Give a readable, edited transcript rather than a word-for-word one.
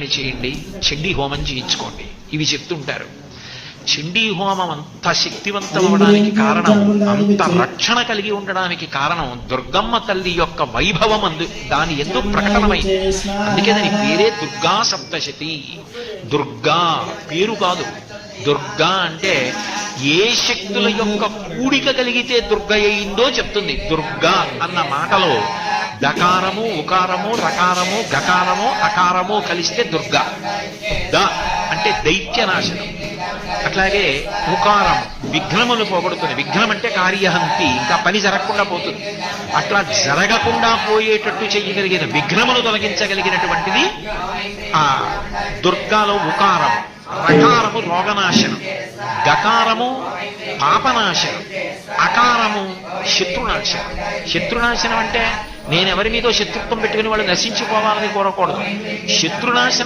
పారాయణ చేయండి, చండీ హోమం చేయించుకోండి, ఇవి చెప్తుంటారు. చండీ హోమం అంత శక్తివంతం అవడానికి కారణం, అంత రక్షణ కలిగి ఉండడానికి కారణం దుర్గమ్మ తల్లి యొక్క వైభవం దాని ఎందుకు ప్రకటనమైంది. అందుకే దాని పేరే దుర్గా సప్తశతి. దుర్గా పేరు కాదు, దుర్గా అంటే ఏ శక్తుల యొక్క కూడిక కలిగితే దుర్గ అయిందో చెప్తుంది. దుర్గా అన్న మాటలో దకారము, ఉకారము, రకారము, గకారము, అకారము కలిస్తే దుర్గా. ద అంటే దైత్యనాశనం. అట్లాగే ఉకారం విఘ్నములు పోగొడుతుంది. విఘ్నం అంటే కార్యహంతి, ఇంకా పని జరగకుండా పోతుంది. అట్లా జరగకుండా పోయేటట్టు చెయ్యగలిగిన, విఘ్నములు తొలగించగలిగినటువంటిది ఆ దుర్గాలో ఉకారం. రకారము రోగనాశనం, గకారము పాపనాశనం, అకారము శత్రునాశనం. శత్రునాశనం అంటే నేనెవరి మీదో శత్రుత్వం పెట్టుకుని వాళ్ళు నశించిపోవాలని కోరకూడదు. శత్రునాశనం